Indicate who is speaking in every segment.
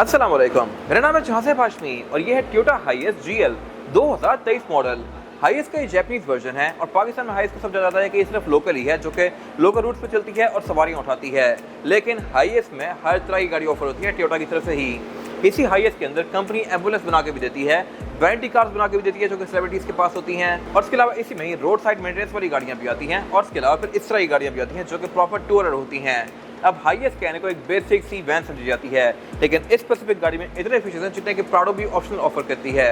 Speaker 1: अस्सलाम वालेकुम, मेरा नाम है जहाज़ हाशमी और ये है Toyota HiAce GL 2023 model. HiAce का ये जैपनीज वर्जन है और पाकिस्तान में हाईएस को सब जाता है कि ये सिर्फ लोकल ही है, जो कि लोकल रूट्स पे चलती है और सवारियां उठाती है। लेकिन हाईएस में हर तरह की गाड़ी ऑफर होती है टोयोटा की तरफ से ही। इसी हाईएस के अंदर कंपनी एम्बुलेंस बना के भी देती है, वैरायटी कार्स बना के भी देती है जो कि सेलिब्रिटीज के पास होती हैं, और इसके अलावा इसी में ही रोड साइड मेंटेनेंस वाली गाड़ियां भी आती हैं, और इसके अलावा फिर इस तरह की गाड़ियां भी आती हैं जो कि प्रॉपर टूरर होती हैं। अब हाईएस कहने को एक बेसिक सी वैन समझी जाती है, लेकिन इस स्पेसिफिक गाड़ी में इतने फीचर्स हैं जितने कि प्राडो भी ऑप्शनल ऑफर करती है।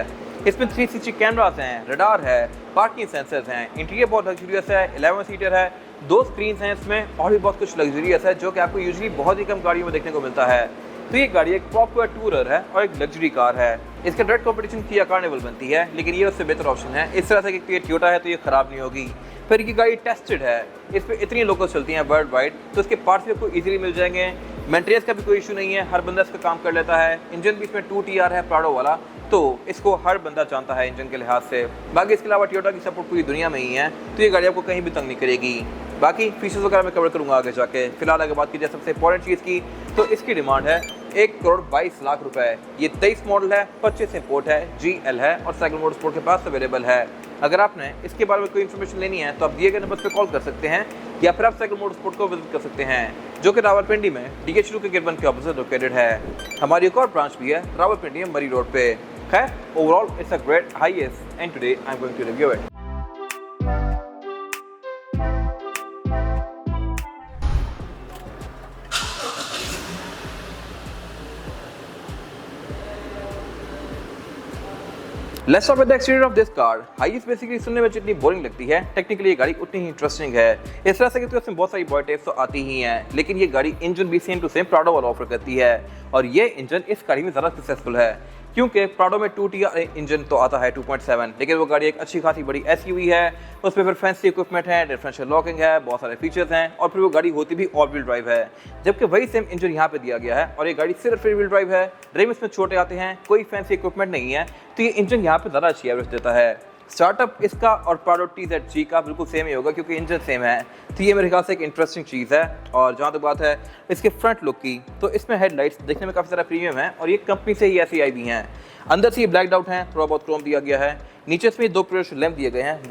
Speaker 1: इसमें 360 कैमरास हैं, रडार है, पार्किंग सेंसर्स हैं, इंटीरियर बहुत लग्जरियस है, 11 सीटर है, 2 स्क्रीन हैं इसमें, और भी बहुत कुछ लग्जरियस है जो कि आपको यूजुअली बहुत ही कम गाड़ियों में देखने को मिलता है। तो ये गाड़ी एक प्रॉपर टूरर है और एक लग्जरी कार है। इसके डायरेक्ट कंपटीशन किया कार्निवल बनती है, लेकिन ये उससे बेहतर ऑप्शन है। इस तरह से कि ये टोयोटा है तो ये खराब नहीं होगी। फिर ये गाड़ी टेस्टेड है, इस पर इतनी लोकल चलती हैं वर्ल्ड वाइड, तो इसके पार्ट्स भी आपको इजीली मिल जाएंगे। मेंटेनेंस का भी कोई इशू नहीं है, हर बंदा इसका काम कर लेता है। इंजन भी इसमें 2TR है प्राडो वाला, तो इसको हर बंदा जानता है इंजन के लिहाज से। बाकी इसके अलावा टोयोटा की सपोर्ट पूरी दुनिया में ही है, तो ये गाड़ी आपको कहीं भी तंग नहीं करेगी। बाकी फीचर्स वगैरह मैं कवर करूंगा आगे जाके। फिलहाल अगर बात की जाए सबसे इंपॉर्टेंट चीज़ की, तो इसकी डिमांड है 1,22,00,000 रुपए। ये 23 मॉडल है, 25 इंपोर्ट है, GL है और साइकिल मोटर स्पोर्ट के पास अवेलेबल है। अगर आपने इसके बारे में कोई इन्फॉर्मेशन लेनी है तो आप दिए गए नंबर पर कॉल कर सकते हैं, या फिर आप साइकिल मोटर स्पोर्ट को विजिट कर सकते हैं, जो कि रावलपिंडी में DH के गिरबन के ऑपोजिट लोकेटेड है। हमारी एक और ब्रांच भी है रावलपिंडी में मरी रोड पे। खैर, overall it's a great Hiace and today I am going to review it. Let's start with the exterior of this car. Hiace basically सुनने में जितनी बोरिंग लगती है, टेक्निकली ये गाड़ी उतनी ही इंटरेस्टिंग है। इस तरह से कि तो इसमें बहुत सारी बॉडी टाइप्स तो आती ही हैं, लेकिन ये गाड़ी इंजन भी सेम टू सेम प्राडो वाला ऑफर करती है, और ये इंजन इस गाड़ी में ज़्यादा सक्सेसफुल है, क्योंकि प्राडो में 2TR इंजन तो आता है 2.7, लेकिन वो गाड़ी एक अच्छी खासी बड़ी SUV है। उसमें फिर फैंसी इक्विपमेंट है, डिफरेंशियल लॉकिंग है, बहुत सारे फीचर्स हैं, और फिर वो गाड़ी होती भी ऑल व्हील ड्राइव है, जबकि वही सेम इंजन यहाँ पे दिया गया है और ये गाड़ी सिर्फ फ्री व्हील ड्राइव है। रिम इसमें छोटे आते हैं, कोई फैंसी इक्विपमेंट नहीं है, तो ये इंजन यहाँ पे ज़्यादा अच्छी एवरेज देता है। स्टार्टअप इसका और प्राडो TZG का बिल्कुल सेम ही होगा, क्योंकि इंजन सेम है, तो ये मेरे ख्याल से एक इंटरेस्टिंग चीज़ है। और जहाँ तक बात है इसके फ्रंट लुक की, तो इसमें हेडलाइट्स देखने में काफ़ी सारा प्रीमियम है, और ये कंपनी से ही ऐसी आई भी हैं। अंदर से ये ब्लैक आउट हैं, थोड़ा बहुत क्रोम दिया गया है। नीचे इसमें 2 प्रियस लैंप दिए गए हैं,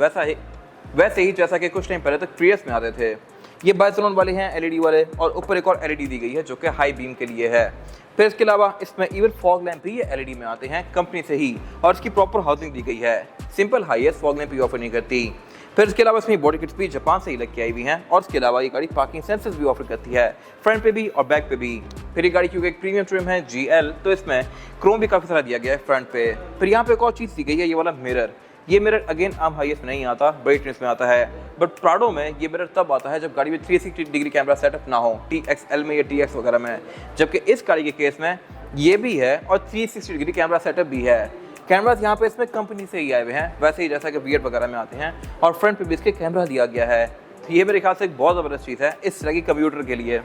Speaker 1: वैसे ही जैसा कि कुछ टाइम पहले तक प्रियस में आते थे। ये बाइसोलोन वाले हैं, LED वाले, और ऊपर एक और LED दी गई है जो कि हाई बीम के लिए है। फिर इसके अलावा इसमें इवन फॉग लैंप भी ये LED में आते हैं कंपनी से ही, और इसकी प्रॉपर हाउसिंग दी गई है। सिंपल हाईएस फॉग लैंप भी ऑफर नहीं करती। फिर इसके अलावा इसमें बॉडी किट्स भी जापान से ही लग के आई हुई हैं, और इसके अलावा ये गाड़ी पार्किंग सेंसर्स भी ऑफर करती है, फ्रंट पे भी और बैक पे भी। फिर ये गाड़ी क्योंकि एक प्रीमियम ट्रिम है GL, तो इसमें क्रोम भी काफ़ी सारा दिया गया है फ्रंट पे। फिर यहाँ पे एक और चीज़ दी गई है, ये वाला मिरर। ये मिरर अगेन आम हाईएस में नहीं आता, बड़ी ट्रिम्स में आता है, बट प्राडो में ये मिरर तब आता है जब गाड़ी में 360 डिग्री कैमरा सेटअप ना हो, TXL में या TX वगैरह में, जबकि इस गाड़ी के केस में ये भी है और 360 डिग्री कैमरा सेटअप भी है। कैमरास यहाँ पे इसमें कंपनी से ही आए हुए हैं, वैसे ही जैसा कि Fiat वगैरह में आते हैं, और फ्रंट पे भी इसके कैमरा दिया गया है। तो ये मेरे ख्याल से एक बहुत ज़बरदस्त चीज़ है इस तरह की कंप्यूटर के लिए।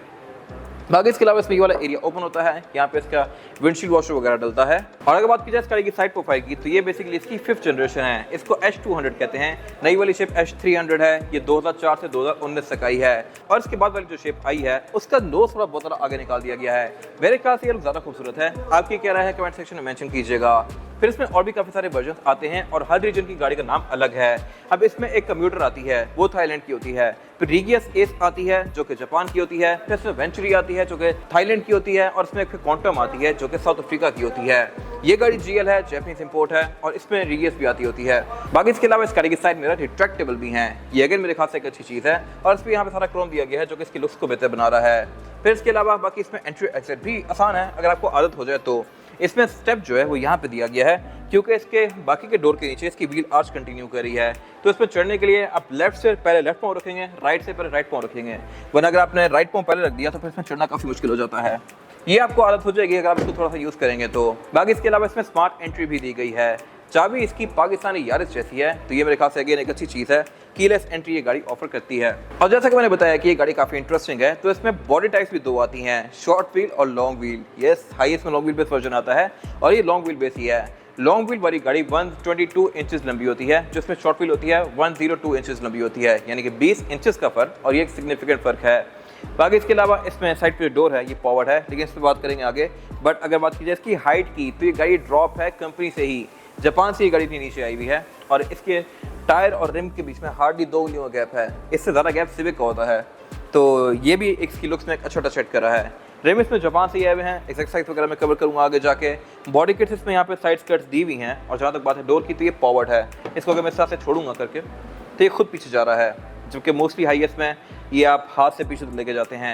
Speaker 1: बाकी इसके अलावा इसमें ये वाला एरिया ओपन होता है, यहाँ पे इसका विंडशील्ड वॉशर वगैरह डलता है। और अगर बात की जाए इस गाड़ी की साइड प्रोफाइल की, तो ये बेसिकली इसकी 5th जनरेशन है। इसको H200 कहते हैं। नई वाली शेप H300 है, ये 2004 से 2019 तक आई है, और इसके बाद वाली जो शेप आई है उसका नोज थोड़ा बहुत ज़्यादा आगे निकाल दिया गया है। मेरे ख्याल से ये ज़्यादा खूबसूरत है। आपकी क्या राय है कमेंट सेक्शन में मेंशन कीजिएगा। फिर इसमें और भी काफ़ी सारे वर्जन आते हैं, और हर रीजन की गाड़ी का नाम अलग है। अब इसमें एक कम्यूटर आती है, वो थाईलैंड की होती है। फिर रीगियस एस आती है जो कि जापान की होती है। फिर इसमें वेंचुरी आती है जो कि थाईलैंड की होती है, और इसमें फिर क्वांटम आती है जो कि साउथ अफ्रीका की होती है। ये गाड़ी GL है, जैपनीज इंपोर्ट है, और इसमें रीगियस भी आती होती है। बाकी इसके अलावा इस गाड़ी की साइड मिरर रिट्रैक्टेबल भी हैं, ये अगेन मेरे खास से एक अच्छी चीज़ है, और इस पर यहाँ पे सारा क्रोम दिया गया है जो कि इसकी लुक्स को बेहतर बना रहा है। फिर इसके अलावा बाकी इसमें एंट्री एग्जिट भी आसान है, अगर आपको आदत हो जाए तो। इसमें स्टेप जो है वो यहाँ पे दिया गया है, क्योंकि इसके बाकी के डोर के नीचे इसकी व्हील आर्च कंटिन्यू कर रही है, तो इसमें चढ़ने के लिए आप लेफ्ट से पहले लेफ्ट पाँव रखेंगे, राइट से पहले राइट पाँव रखेंगे, वरना अगर आपने राइट पाँव पहले रख दिया तो फिर इसमें चढ़ना काफ़ी मुश्किल हो जाता है। ये आपको आदत हो जाएगी अगर आप इसको थोड़ा सा यूज़ करेंगे तो। बाकी इसके अलावा इसमें स्मार्ट एंट्री भी दी गई है। चाबी इसकी पाकिस्तानी यारिस जैसी है, तो ये मेरे ख्याल से अगेन एक अच्छी चीज़ है। कीलेस एंट्री ये गाड़ी ऑफर करती है, और जैसा कि मैंने बताया कि ये गाड़ी काफ़ी इंटरेस्टिंग है, तो इसमें बॉडी टाइप्स भी 2 आती हैं, शॉर्ट व्हील और लॉन्ग व्हील। यस, हाईएस्ट में लॉन्ग व्हील बेस वर्जन आता है, और ये लॉन्ग व्हील बेस ही है। लॉन्ग व्हील वाली गाड़ी 122 इंचेस लंबी होती है, जो इसमें शॉर्ट व्हील होती है 102 इंचेस लंबी होती है, यानी कि 20 इंचेस का फ़र्क, और ये एक सिग्निफिकेंट फ़र्क है। बाकी इसके अलावा इसमें साइड पे जो डोर है ये पावर्ड है, लेकिन इस पर बात करेंगे आगे। बट अगर बात की जाए इसकी हाइट की तो ये गाड़ी ड्रॉप है कंपनी से ही, जापान से ये गाड़ी इतनी नीचे आई हुई है। और इसके टायर और रिम के बीच में हार्डली 2 उंगलियों का गैप है, इससे ज़्यादा गैप सिविक का होता है। तो ये भी इसकी लुक्स में एक अच्छा टच कर रहा है। रिम इसमें जापान से ही आए हुए हैं, एग्जैक्ट साइज वगैरह मैं कवर करूँगा आगे जाके। बॉडी किट्स इसमें यहाँ पे साइड स्कर्ट्स दी हुई हैं। और जहाँ तक बात है डोर की तो ये पावर्ड है, इसको अगर मैं इस तरह से छोड़ूंगा करके तो ये खुद पीछे जा रहा है, जबकि मोस्टली हाईएस्ट में ये आप हाथ से पीछे लेके जाते हैं।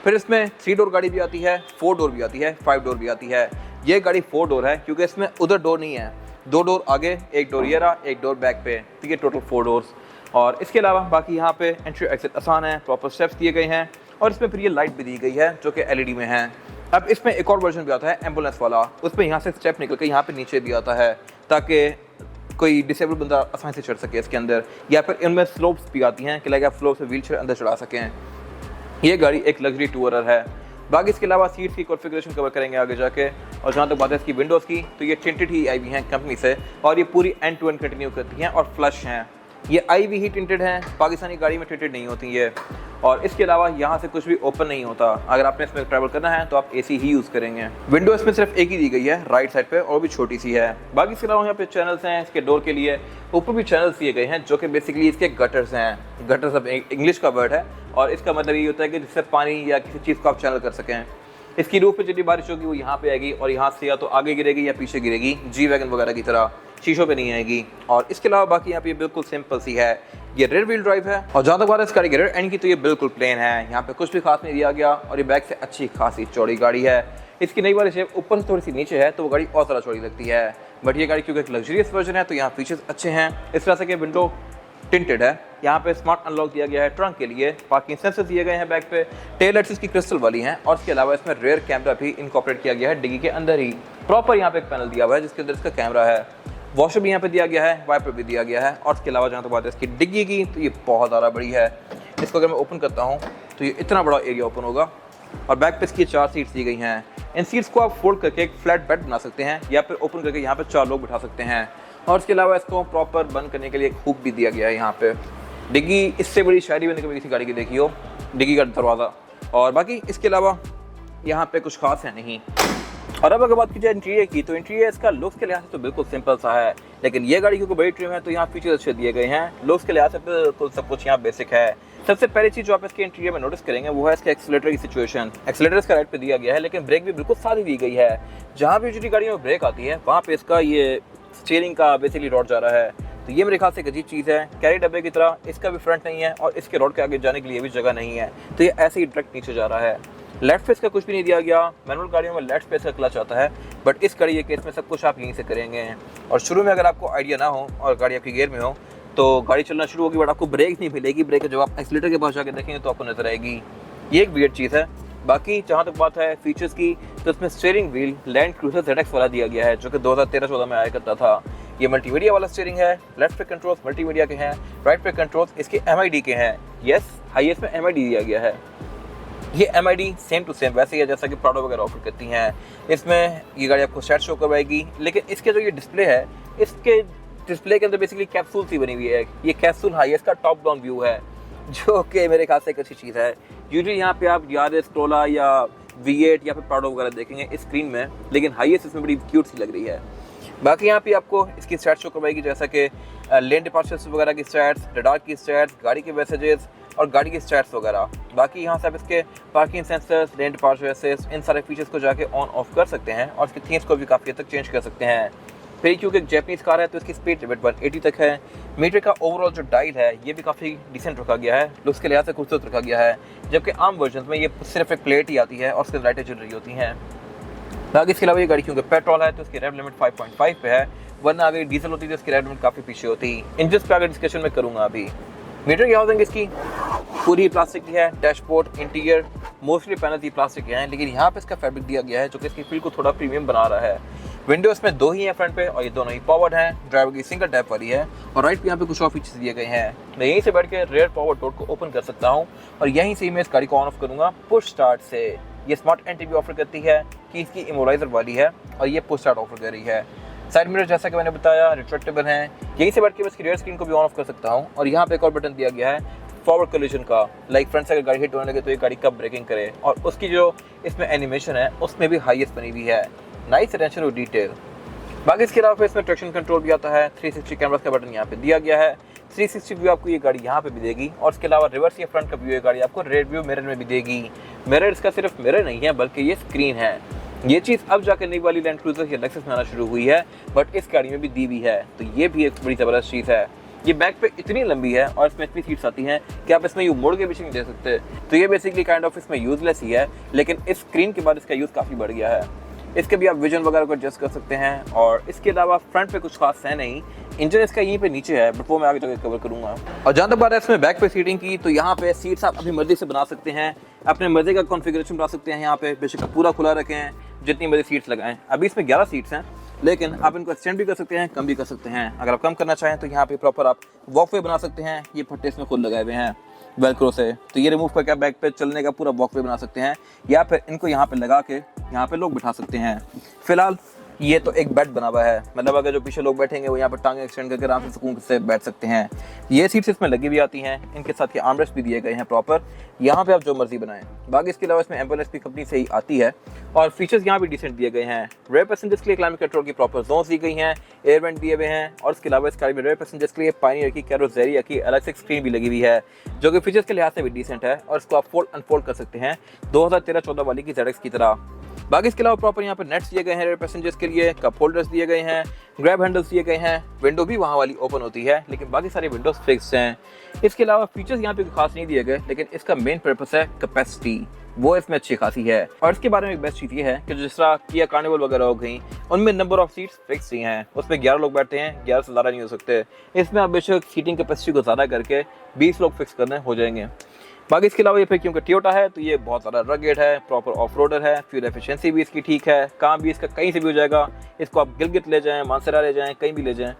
Speaker 1: फिर इसमें 3 डोर गाड़ी भी आती है, 4 डोर भी आती है, 5 डोर भी आती है। ये गाड़ी 4 डोर है क्योंकि इसमें उधर डोर नहीं है, 2 डोर आगे, 1 डोर ये रहा, 1 डोर बैक पे, तो ये टोटल 4 डोर्स। और इसके अलावा बाकी यहाँ पे एंट्री एग्जिट आसान है, प्रॉपर स्टेप्स दिए गए हैं। और इसमें फिर ये लाइट भी दी गई है जो कि एलईडी में है। अब इसमें एक और वर्जन भी आता है एम्बुलेंस वाला, उसमें यहाँ से स्टेप निकल के यहाँ पे नीचे भी आता है ताकि कोई डिसेबल बंदा आसानी से चढ़ सके इसके अंदर, या फिर इनमें स्लोप्स भी आती हैं कि लाइक आप स्लोप से व्हीलचेयर अंदर चढ़ा सकें। ये गाड़ी एक लग्जरी टूरर है। बाकी इसके अलावा सीट्स की कॉन्फ़िगरेशन कवर करेंगे आगे जाके। और जहाँ तक बात है इसकी विंडोज़ की तो ये टिंटेड ही आई हुई हैं कंपनी से, और ये पूरी एंड टू एंड कंटिन्यू करती हैं और फ्लश हैं। ये आई भी ही टिंटेड हैं, पाकिस्तानी गाड़ी में टिंटेड नहीं होती ये। और इसके अलावा यहाँ से कुछ भी ओपन नहीं होता, अगर आपने इसमें ट्रैवल करना है तो आप एसी ही यूज़ करेंगे। विंडो इसमें सिर्फ एक ही दी गई है राइट साइड पे, और भी छोटी सी है। बाकी इसके अलावा यहाँ पे चैनल्स हैं इसके डोर के लिए, ऊपर भी चैनल्स दिए गए हैं जो कि बेसिकली इसके गटर्स हैं। गटर्स अब इंग्लिश का वर्ड है और इसका मतलब ये होता है कि जिससे पानी या किसी चीज़ को आप चैनल कर सकें। इसकी रूफ पे जितनी बारिश होगी वो यहाँ पे आएगी, और यहाँ से या तो आगे गिरेगी या पीछे गिरेगी, जी वैगन वगैरह की तरह शीशों पे नहीं आएगी। और इसके अलावा बाकी यहाँ पे बिल्कुल सिंपल सी है, ये रेयर व्हील ड्राइव है। और जहाँ तक बात है इस गाड़ी के रेयर एंड की तो ये बिल्कुल प्लेन है, यहाँ पे कुछ भी खास नहीं दिया गया। और ये बैक से अच्छी खासी चौड़ी गाड़ी है। इसकी नई वाली शेप ऊपर से थोड़ी सी नीचे है तो वो गाड़ी और ज़्यादा चौड़ी लगती है। बट ये गाड़ी क्योंकि एक लग्जरियस वर्जन है तो यहाँ फीचर्स अच्छे हैं। इस तरह से कि विंडो टिंटेड है, यहाँ पे स्मार्ट अनलॉक दिया गया है ट्रंक के लिए, पार्किंग सेंसर दिए गए हैं बैक पे, टेल लाइट्स इसकी क्रिस्टल वाली हैं। और इसके अलावा इसमें रेयर कैमरा भी इनकॉर्पोरेट किया गया है डिग्गी के अंदर ही। प्रॉपर यहाँ पे एक पैनल दिया हुआ है जिसके अंदर इसका कैमरा है, वॉशर भी यहाँ पे दिया गया है, वाइपर भी दिया गया है। और इसके अलावा जहाँ तक बात है इसकी डिग्गी की तो ये बहुत ज़्यादा बड़ी है। इसको अगर मैं ओपन करता हूँ तो ये इतना बड़ा एरिया ओपन होगा। और बैक पे इसकी 4 सीट्स दी गई हैं। इन सीट्स को आप फोल्ड करके एक फ्लैट बेड बना सकते हैं या फिर ओपन करके यहाँ पे 4 लोग बिठा सकते हैं। और इसके अलावा इसको प्रॉपर बंद करने के लिए एक हुक भी दिया गया है यहाँ पे। डिग्गी इससे बड़ी शायरी मैंने कभी किसी गाड़ी की देखी हो, डिग्गी का दरवाज़ा। और बाकी इसके अलावा यहाँ पे कुछ खास है नहीं। और अब अगर बात की जाए इंटीरियर की तो इंटीरियर इसका लुक्स के लिहाज से तो बिल्कुल सिंपल सा है, लेकिन ये गाड़ी क्योंकि बड़ी ट्रिम है तो यहाँ फीचर्स अच्छे दिए गए हैं। लुक्स के लिहाज से बिल्कुल सब कुछ यहाँ बेसिक है। सबसे पहली चीज़ जो आप इसके इंटीरियर में नोटिस करेंगे वो है इसके एक्सीलरेटर की सिचुएशन। एक्सीलरेटर इसका राइट पे दिया गया है, लेकिन ब्रेक भी बिल्कुल सादी दी गई है। जहाँ भी यूजुअली गाड़ियों में ब्रेक आती है वहाँ पे इसका ये स्टीयरिंग का बेसिकली रॉड जा रहा है, तो ये मेरे ख्याल से एक अजीब चीज़ है। कैरी डब्बे की तरह इसका भी फ्रंट नहीं है और इसके रोड के आगे जाने के लिए भी जगह नहीं है, तो ये ऐसे ही डायरेक्ट नीचे जा रहा है। लेफ्ट फेस का कुछ भी नहीं दिया गया। मैनुअल गाड़ियों में लेफ्ट फेस का क्लच आता है, बट इस गाड़ी के केस में सब कुछ आप यहीं से करेंगे। और शुरू में अगर आपको आइडिया ना हो और गाड़ी आपकी गियर में हो तो गाड़ी चलना शुरू होगी, बट आपको ब्रेक नहीं मिलेगी। ब्रेक जब आप एक्सीलरेटर के पास जाकर देखेंगे तो आपको नजर आएगी। ये एक वियर्ड चीज़ है। बाकी जहाँ तक बात है फीचर्स की तो इसमें steering wheel land cruiser ZX वाला दिया गया है जो कि 2013-14 में आया करता था। ये मल्टीमीडिया वाला स्टीयरिंग है। लेफ्ट पे कंट्रोल्स मल्टीमीडिया के हैं, राइट पे कंट्रोल्स इसके MID के हैं। यस, हाईएस्ट में MID दिया गया है। ये MID सेम टू सेम वैसे ही है जैसा कि प्राडो वगैरह ऑफर करती हैं। इसमें ये गाड़ी आपको सेट शो करवाएगी, लेकिन इसके जो ये डिस्प्ले है इसके डिस्प्ले के अंदर बेसिकली कैप्सूल सी बनी हुई है। ये कैप्सूल हाईएस्ट का टॉप डाउन व्यू है जो कि मेरे ख्याल से एक अच्छी चीज़ है। यूजुअली यहाँ पे आप यारिस, कोरोला या V8 या फिर प्राडो वगैरह देखेंगे इस स्क्रीन में, लेकिन हाईएस्ट इसमें बड़ी क्यूट सी लग रही है। बाकी यहाँ पे आपको इसकी स्टैट्स शो करवाएगी जैसा कि लेन डिपार्चर्स वगैरह की स्टैट्स, रडार की स्टैट्स, गाड़ी के मैसेजेस और गाड़ी की स्टैट्स वगैरह। बाकी यहाँ से आप इसके पार्किंग सेंसर्स, लेन डिपार्चर्स, इन सारे फीचर्स को जाके ऑन ऑफ कर सकते हैं और इसके थीम्स को भी काफ़ी हद तक चेंज कर सकते हैं। फिर क्योंकि एक जैपनीज़ कार है तो इसकी स्पीड लिमिट 180 तक है। मीटर का ओवरऑल जो डायल है ये भी काफ़ी डिसेंट रखा गया है, लुक्स के लिहाज से खूबसूरत रखा गया है, जबकि आम वर्जन में ये सिर्फ एक प्लेट ही आती है और उसकी लाइटें जल रही होती हैं। बाकी इसके अलावा ये गाड़ी क्योंकि पेट्रोल है तो इसकी रेव लिमिट 5.5 पे है, वरना अगर डीजल होती तो इसकी रेव लिमिट काफ़ी पीछे होती। इंजन पे अगर डिस्कशन में करूँगा अभी। मीटर की हाउसिंग इसकी पूरी प्लास्टिक की है। डैशबोर्ड, इंटीरियर, मोस्टली पैनल ही प्लास्टिक के हैं, लेकिन यहाँ पे इसका फैब्रिक दिया गया है जो कि इसकी फील को थोड़ा प्रीमियम बना रहा है। विंडोज में 2 ही हैं फ्रंट पे और ये दोनों ही पावर्ड हैं। ड्राइवर की सिंगल टैप वाली है और राइट पे यहाँ पे कुछ और फीचर्स दिए गए हैं। मैं यहीं से बैठ के रेयर पावर डोर को ओपन कर सकता हूँ और यहीं से मैं इस गाड़ी को ऑन ऑफ करूँगा पुश स्टार्ट से। ये स्मार्ट एंट्री भी ऑफर करती है कि इसकी इमोलाइजर वाली है और ये पुश स्टार्ट ऑफर कर रही है। साइड मिरर जैसा कि मैंने बताया रिट्रैक्टेबल हैं। यहीं से बैठ के मैं इसकी रेयर स्क्रीन को भी ऑन ऑफ कर सकता हूँ और यहाँ पे एक और बटन दिया गया है फॉरवर्ड कोलिजन का, लाइक फ्रंट से अगर गाड़ी हिट होने लगे तो ये गाड़ी कब ब्रेकिंग करे, और उसकी जो इसमें एनिमेशन है उसमें भी हाईएस्ट बनी हुई है। Nice attention to detail. बाकी इसके अलावा इसमें ट्रैक्शन कंट्रोल भी आता है, 360 कैमरास का बटन यहाँ पे दिया गया है, 360 व्यू आपको ये गाड़ी यहाँ पे भी देगी, और इसके अलावा रिवर्स या फ्रंट का व्यू ये गाड़ी आपको रेयर व्यू मिरर में भी देगी। मिरर इसका सिर्फ मिरर नहीं है बल्कि ये स्क्रीन है। ये चीज़ अब जाकर नई वाली लैंड क्रूजर या लेक्सस में आना शुरू हुई है, बट इस गाड़ी में भी दी हुई है, तो ये भी एक बड़ी ज़बरदस्त चीज़ है। ये बैक पे इतनी लंबी है और इसमें इतनी सीट्स आती हैं कि आप इसमें यूँ मुड़ के पीछे नहीं दे सकते, तो ये बेसिकली काइंड ऑफ इसमें यूजलेस ही है, लेकिन इस स्क्रीन के बाद इसका यूज़ काफ़ी बढ़ गया है। इसके भी आप विजन वगैरह को एडजस्ट कर सकते हैं, और इसके अलावा फ्रंट पे कुछ खास है नहीं। इंजन इसका यहीं पे नीचे है, बट वो मैं आगे जाकर कवर करूंगा। और जहाँ तक बात है इसमें बैक पे सीटिंग की, तो यहाँ पे सीट्स आप अपनी मर्जी से बना सकते हैं, अपने मर्जी का कॉन्फ़िगरेशन बना सकते हैं। यहाँ पे बेशक आप पूरा खुला रखें, जितनी मर्जी सीट्स लगाएं। अभी इसमें 11 सीट्स हैं, लेकिन आप इनको एक्सटेंड भी कर सकते हैं, कम भी कर सकते हैं। अगर आप कम करना चाहें तो यहाँ पे प्रॉपर आप वॉकवे बना सकते हैं। ये फट्टे इसमें खुद लगाए हुए हैं वेलक्रो से, तो ये रिमूव करके आप बैक पे चलने का पूरा वॉकवे बना सकते हैं, या फिर इनको यहाँ पे लगा के यहाँ पे लोग बिठा सकते हैं। फिलहाल ये तो एक बेड बना हुआ है, मतलब अगर जो पीछे लोग बैठेंगे वो यहाँ पर टांगे एक्सटेंड करके आराम से सुकून से बैठ सकते हैं। ये सीट्स इसमें लगी भी आती हैं, इनके साथ ये आर्मरेस्ट भी दिए गए हैं प्रॉपर, यहाँ पे आप जो मर्जी बनाएं। बाकी इसके अलावा इसमें एम्बुलेंस भी कंपनी से ही आती है, और फीचर्स यहाँ भी डिसेंट दिए गए हैं। रेयर पैसेंजर्स के लिए क्लाइमेट कंट्रोल की प्रॉपर जोन्स दी गई हैं, एयर वेंट दिए हुए हैं, और इसके अलावा इस गाड़ी में रेयर पैसेंजर्स के लिए पायनियर की कैरोसेरिया की अलग से स्क्रीन भी लगी हुई है, जो कि फीचर्स के लिहाज से भी डिसेंट है, और इसको आप फोल्ड अनफोल्ड कर सकते हैं 2013-14 वाली की ZX की तरह। बाकी इसके अलावा प्रॉपर यहाँ पे नेट्स दिए गए हैं रेयर पैसेंजर्स के लिए, कप होल्डर्स दिए गए हैं, ग्रैब हैंडल्स दिए गए हैं, विंडो भी वहाँ वाली ओपन होती है, लेकिन बाकी सारी विंडोज फिक्स्ड हैं। इसके अलावा फीचर्स यहाँ पे खास नहीं दिए गए, लेकिन इसका मेन पर्पस है कैपेसिटी, वो इसमें अच्छी खासी है। और इसके बारे में एक बेस्ट चीज़ ये है कि जिस तरह किया कार्निवल वगैरह हो गई, उनमें नंबर ऑफ सीट्स फिक्स ही हैं, उसमें 11 लोग बैठते हैं, 11 से ज़्यादा नहीं हो सकते। इसमें आप बेशक सीटिंग कैपेसिटी को ज़्यादा करके 20 लोग फिक्स करने हो जाएंगे। बाकी इसके अलावा ये फिर क्योंकि टोयोटा है तो ये बहुत ज़्यादा रगेड है, प्रॉपर ऑफ रोडर है, फ्यूल एफिशिएंसी भी इसकी ठीक है, काम भी इसका कहीं से भी हो जाएगा। इसको आप गिलगित ले जाएं, मानसरा ले जाएं, कहीं भी ले जाएं,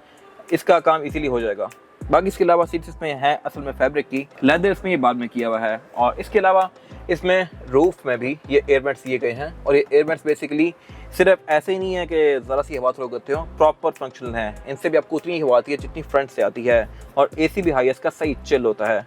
Speaker 1: इसका काम इजीली हो जाएगा। बाकी इसके अलावा सीट्स इसमें है असल में फैब्रिक की, लेदर इसमें ये बाद में किया हुआ है। और इसके अलावा इसमें रूफ में भी ये एयरवेंट्स दिए गए हैं, और ये एयरवेंट्स बेसिकली सिर्फ ऐसे ही नहीं है कि ज़रा सी हवा थ्रो करते हो, प्रॉपर फंक्शनल है। इनसे भी आपको उतनी हवा आती है जितनी फ्रंट से आती है, और AC भी हाईएस्ट का सही चिल होता है।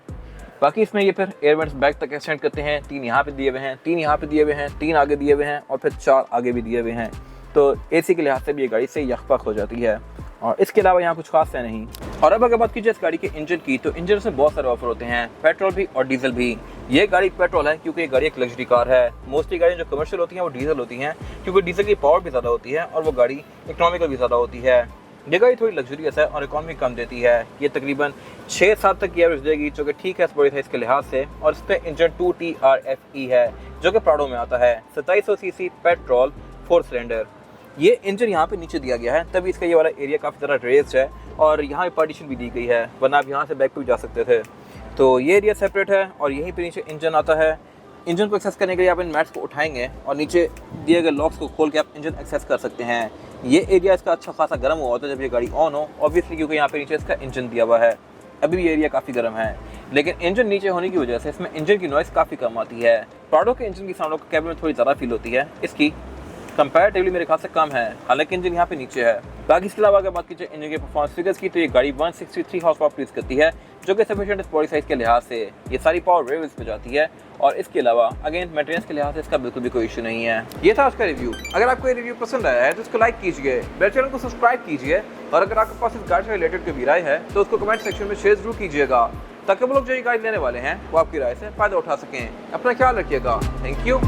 Speaker 1: बाकी इसमें ये फिर एयरवेंट्स बैक तक एक्सटेंड करते हैं, 3 यहाँ पे दिए हुए हैं, 3 यहाँ पे दिए हुए हैं, 3 आगे दिए हुए हैं, और फिर 4 आगे भी दिए हुए हैं, तो AC के लिहाज से भी ये गाड़ी से यकपक हो जाती है। और इसके अलावा यहाँ कुछ खास है नहीं। और अब अगर बात कीजिए इस गाड़ी के इंजन की, तो इंजन से बहुत सारे ऑफर होते हैं, पेट्रोल भी और डीजल भी। ये गाड़ी पेट्रोल है क्योंकि ये गाड़ी एक लग्जरी कार है। मोस्टली गाड़ियाँ जो कमर्शियल होती हैं वो डीजल होती हैं, क्योंकि डीजल की पावर भी ज़्यादा होती है और वो गाड़ी इकोनॉमिकल भी ज़्यादा होती है। ये गाड़ी थोड़ी लग्जरियस है और इकॉनमी कम देती है। ये तकरीबन 6-7 तक की एवरेज देगी, जो कि ठीक है इस बड़ी साइज के लिहाज से। और इस पर इंजन 2TRFE है, जो कि प्राडो में आता है, 2700 सीसी पेट्रोल 4 सिलेंडर। ये इंजन यहाँ पे नीचे दिया गया है, तभी इसका ये वाला एरिया काफ़ी ज़्यादा रेस्ड है, और यहाँ पे पार्टीशन भी दी गई है, वरना आप यहाँ से बैक पे भी जा सकते थे। तो ये एरिया सेपरेट है, और यहीं पे नीचे इंजन आता है। इंजन को एक्सेस करने के लिए आप इन मैट्स को उठाएंगे और नीचे दिए गए लॉक्स को खोल के आप इंजन एक्सेस कर सकते हैं। ये एरिया इसका अच्छा खासा गर्म हुआ होता है जब ये गाड़ी ऑन हो, ऑब्वियसली, क्योंकि यहाँ पे नीचे इसका इंजन दिया हुआ है। अभी भी ये एरिया काफ़ी गर्म है, लेकिन इंजन नीचे होने की वजह से इसमें इंजन की नॉइस काफ़ी कम आती है। प्राडो के इंजन की साउंड को कैबिन में थोड़ी ज़्यादा फील होती है, इसकी कंपैरेटिवली मेरे ख्याल से कम है, हालांकि इंजन यहाँ पे नीचे है। बाकी इसके अलावा अगर बात कीजिए इंजन के परफॉर्मेंस फिगर्स की, तो ये गाड़ी 163 हॉर्स पावर प्रोड्यूस करती है, जो कि सफिशिएंट बॉडी साइज के लिहाज से ये सारी पावर रेवल्स पे जाती है। और इसके अलावा अगेन मेंटेनेंस के लिहाज से इसका बिल्कुल भी कोई इशू नहीं है। ये था उसका रिव्यू। अगर आपको ये रिव्यू पसंद आया है तो इसको लाइक कीजिए, मेरे चैनल को सब्सक्राइब कीजिए, और अगर आपके पास इस गाड़ी से रिलेटेड कोई भी राय है तो उसको कमेंट सेक्शन में शेयर जरूर कीजिएगा, ताकि वो लोग जो ये गाड़ी लेने वाले हैं वो आपकी राय से फ़ायदा उठा सकें। अपना ख्याल रखिएगा। Thank you.